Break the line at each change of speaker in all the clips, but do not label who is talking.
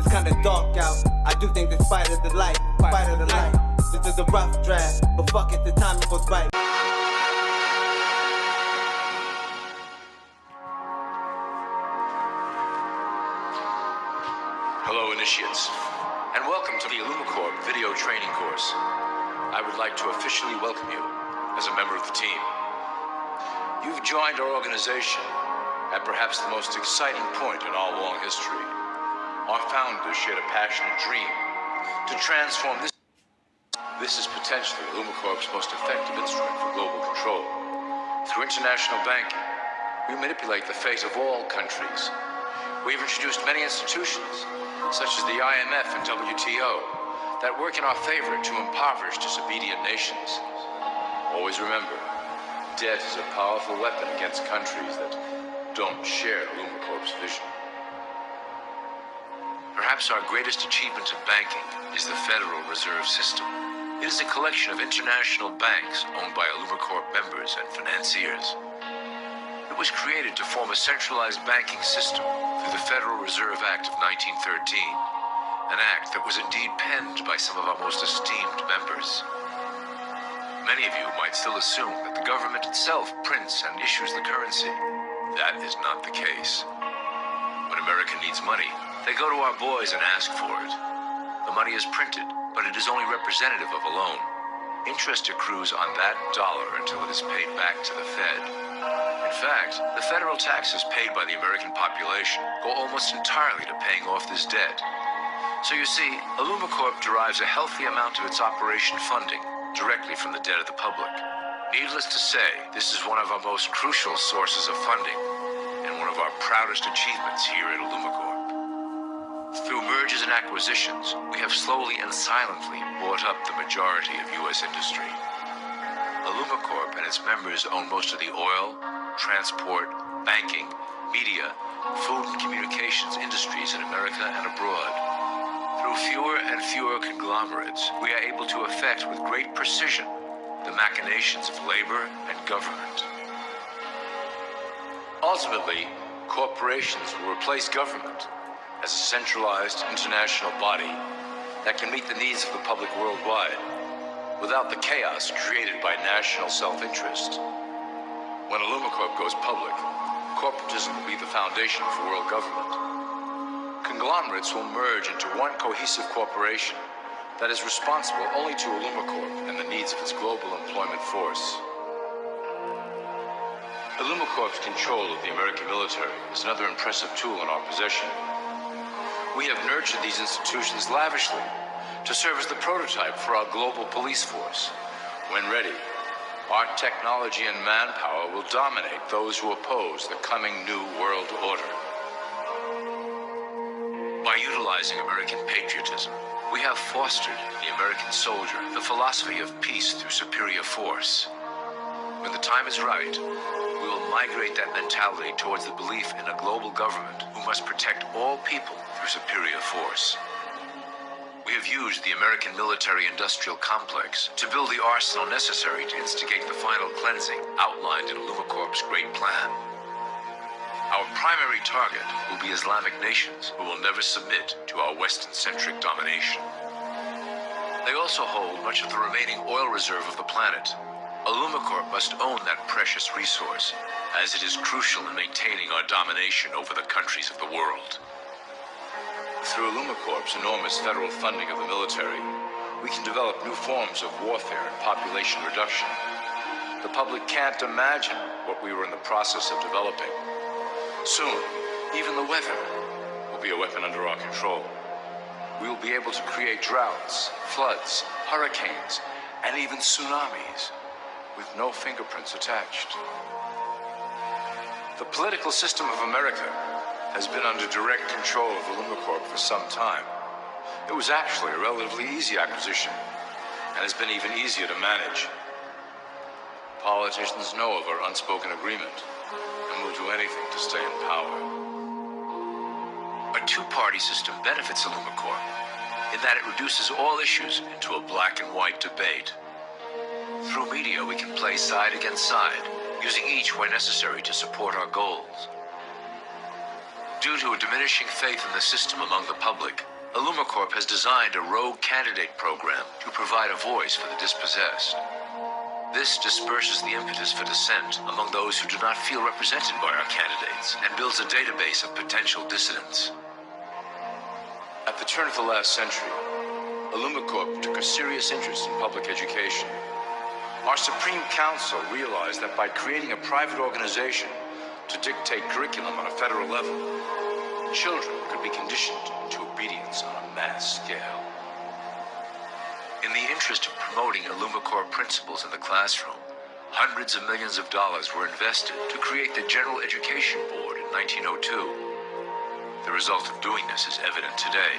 It's kinda dark out. I do think this fight of the light, This is a rough draft, but fuck it, the timing was right.
Hello, initiates, and welcome to the Americorps video training course. I would like to officially welcome you as a member of the team. You've joined our organization at perhaps the most exciting point in our long history. Our founders shared a passionate dream to transform this. This is potentially Americorps' most effective instrument for global control. Through international banking, we manipulate the fate of all countries. We've introduced many institutions, such as the IMF and WTO, that work in our favor to impoverish disobedient nations. Always remember, debt is a powerful weapon against countries that don't share Americorps' vision. Perhaps our greatest achievement in banking is the Federal Reserve System. It is a collection of international banks owned by Americorps members and financiers. It was created to form a centralized banking system through the Federal Reserve Act of 1913, an act that was indeed penned by some of our most esteemed members. Many of you might still assume that the government itself prints and issues the currency. That is not the case. When America needs money, they go to our boys and ask for it. The money is printed, but it is only representative of a loan. Interest accrues on that dollar until it is paid back to the Fed. In fact, the federal taxes paid by the American population go almost entirely to paying off this debt. So you see, Americorps derives a healthy amount of its operation funding directly from the debt of the public. Needless to say, this is one of our most crucial sources of funding and one of our proudest achievements here at Americorps. Through mergers and acquisitions, we have slowly and silently bought up the majority of U.S. industry. Americorps and its members own most of the oil, transport, banking, media, food and communications industries in America and abroad. Through fewer and fewer conglomerates, we are able to effect with great precision the machinations of labor and government. Ultimately, corporations will replace government as a centralized international body that can meet the needs of the public worldwide without the chaos created by national self-interest. When Americorps goes public, corporatism will be the foundation for world government. Conglomerates will merge into one cohesive corporation that is responsible only to Americorps and the needs of its global employment force. Americorps' control of the American military is another impressive tool in our possession. We have nurtured these institutions lavishly to serve as the prototype for our global police force. When ready, our technology and manpower will dominate those who oppose the coming new world order. By utilizing American patriotism, we have fostered in the American soldier the philosophy of peace through superior force. When the time is right, we will migrate that mentality towards the belief in a global government who must protect all people through superior force. We have used the American military-industrial complex to build the arsenal necessary to instigate the final cleansing outlined in Americorps' great plan. Our primary target will be Islamic nations who will never submit to our Western-centric domination. They also hold much of the remaining oil reserve of the planet. Americorps must own that precious resource, as it is crucial in maintaining our domination over the countries of the world. Through Americorps' enormous federal funding of the military, we can develop new forms of warfare and population reduction. The public can't imagine what we were in the process of developing. Soon, even the weather will be a weapon under our control. We will be able to create droughts, floods, hurricanes, and even tsunamis with no fingerprints attached. The political system of America has been under direct control of Americorps for some time. It was actually a relatively easy acquisition and has been even easier to manage. Politicians know of our unspoken agreement and will do anything to stay in power. A two-party system benefits Americorps in that it reduces all issues into a black and white debate. Through media, we can play side against side, using each where necessary to support our goals. Due to a diminishing faith in the system among the public, Americorps has designed a rogue candidate program to provide a voice for the dispossessed. This disperses the impetus for dissent among those who do not feel represented by our candidates and builds a database of potential dissidents. At the turn of the last century, Americorps took a serious interest in public education. Our Supreme Council realized that by creating a private organization to dictate curriculum on a federal level, children could be conditioned to obedience on a mass scale. In the interest of promoting Americorps principles in the classroom, hundreds of millions of dollars were invested to create the General Education Board in 1902. The result of doing this is evident today.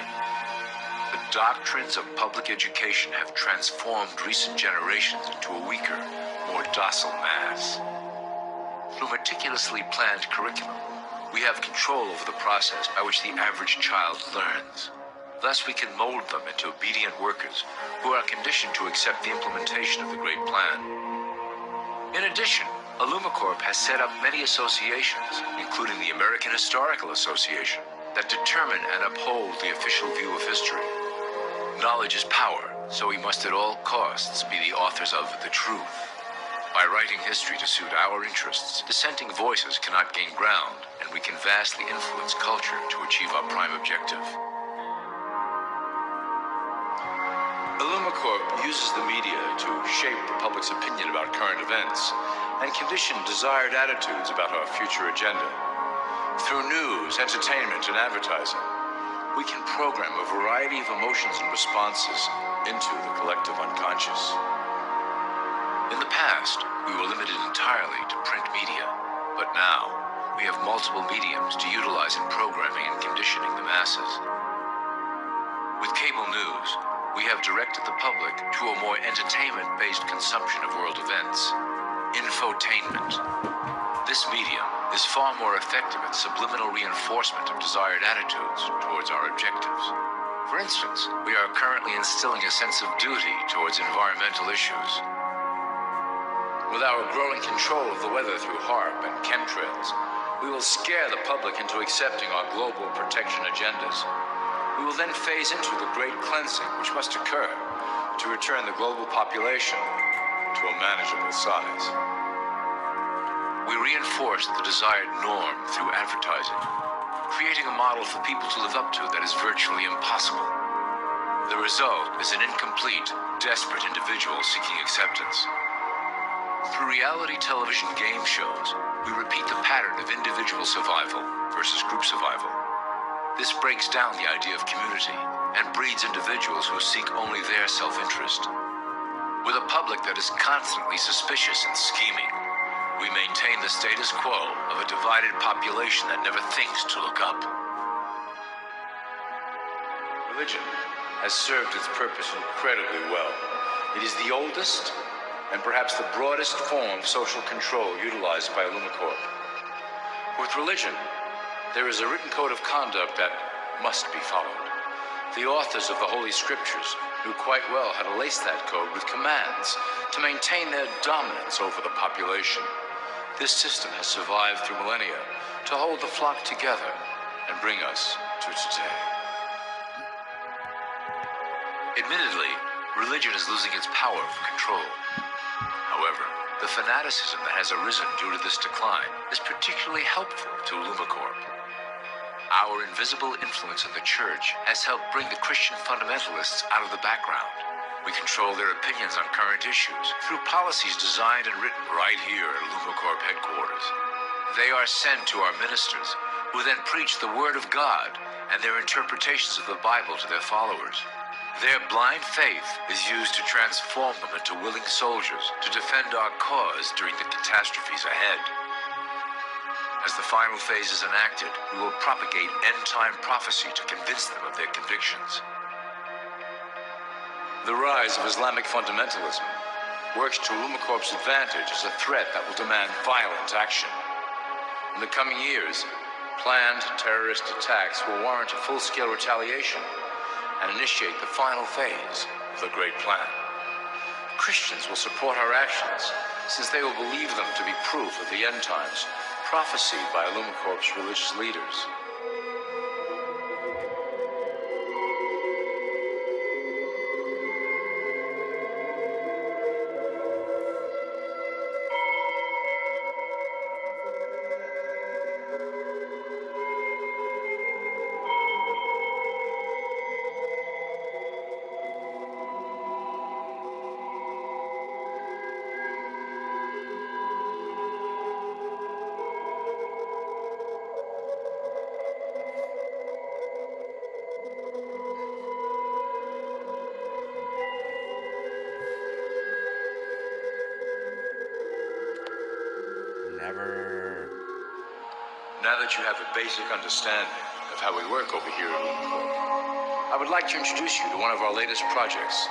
The doctrines of public education have transformed recent generations into a weaker, more docile mass. Through meticulously planned curriculum, we have control over the process by which the average child learns. Thus, we can mold them into obedient workers who are conditioned to accept the implementation of the Great Plan. In addition, Americorps has set up many associations, including the American Historical Association, that determine and uphold the official view of history. Knowledge is power, so we must at all costs be the authors of the truth. By writing history to suit our interests, dissenting voices cannot gain ground, and we can vastly influence culture to achieve our prime objective. Americorps uses the media to shape the public's opinion about current events and condition desired attitudes about our future agenda. Through news, entertainment, and advertising, we can program a variety of emotions and responses into the collective unconscious. In the past, we were limited entirely to print media, but now we have multiple mediums to utilize in programming and conditioning the masses. With cable news, we have directed the public to a more entertainment-based consumption of world events. Infotainment. This medium is far more effective at subliminal reinforcement of desired attitudes towards our objectives. For instance, we are currently instilling a sense of duty towards environmental issues. With our growing control of the weather through HAARP and chemtrails, we will scare the public into accepting our global protection agendas. We will then phase into the great cleansing which must occur to return the global population to a manageable size. We reinforce the desired norm through advertising, creating a model for people to live up to that is virtually impossible. The result is an incomplete, desperate individual seeking acceptance. Through reality television game shows, we repeat the pattern of individual survival versus group survival. This breaks down the idea of community and breeds individuals who seek only their self-interest. With a public that is constantly suspicious and scheming, we maintain the status quo of a divided population that never thinks to look up. Religion has served its purpose incredibly well. It is the oldest and perhaps the broadest form of social control utilized by Americorps. With religion, there is a written code of conduct that must be followed. The authors of the Holy Scriptures knew quite well how to lace that code with commands to maintain their dominance over the population. This system has survived through millennia to hold the flock together and bring us to today. Admittedly, religion is losing its power for control. However, the fanaticism that has arisen due to this decline is particularly helpful to Americorps. Our invisible influence in the church has helped bring the Christian fundamentalists out of the background. We control their opinions on current issues through policies designed and written right here at Americorps headquarters. They are sent to our ministers, who then preach the Word of God and their interpretations of the Bible to their followers. Their blind faith is used to transform them into willing soldiers to defend our cause during the catastrophes ahead. As the final phase is enacted, we will propagate end-time prophecy to convince them of their convictions. The rise of Islamic fundamentalism works to Americorps' advantage as a threat that will demand violent action. In the coming years, planned terrorist attacks will warrant a full-scale retaliation and initiate the final phase of the Great Plan. Christians will support our actions, since they will believe them to be proof of the end times prophesied by Americorps' religious leaders. Now that you have a basic understanding of how we work over here at Americorps, I would like to introduce you to one of our latest projects,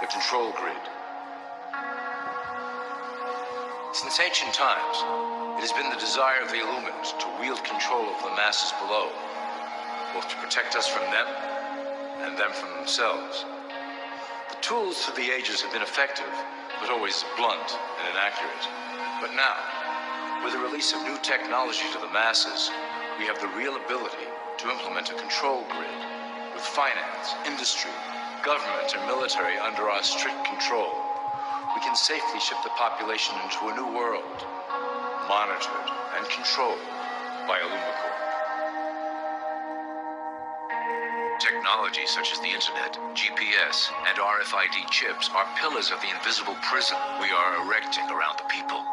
the Control Grid. Since ancient times, it has been the desire of the Illumines to wield control of the masses below, both to protect us from them and them from themselves. The tools through the ages have been effective, but always blunt and inaccurate. But now, with the release of new technology to the masses, we have the real ability to implement a control grid with finance, industry, government, and military under our strict control. We can safely ship the population into a new world, monitored and controlled by Americorps. Technology such as the internet, GPS, and RFID chips are pillars of the invisible prison we are erecting around the people.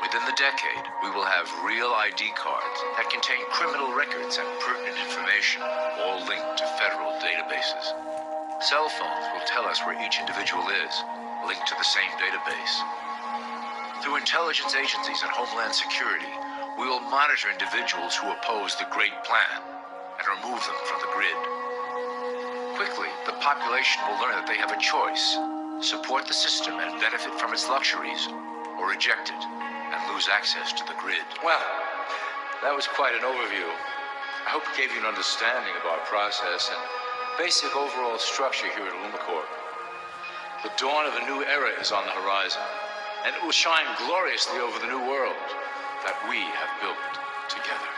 Within the decade, we will have real ID cards that contain criminal records and pertinent information, all linked to federal databases. Cell phones will tell us where each individual is, linked to the same database. Through intelligence agencies and Homeland Security, we will monitor individuals who oppose the Great Plan and remove them from the grid. Quickly, the population will learn that they have a choice: support the system and benefit from its luxuries, or reject it and lose access to the grid. Well, that was quite an overview. I hope it gave you an understanding of our process and basic overall structure here at Americorps. The dawn of a new era is on the horizon, and it will shine gloriously over the new world that we have built together.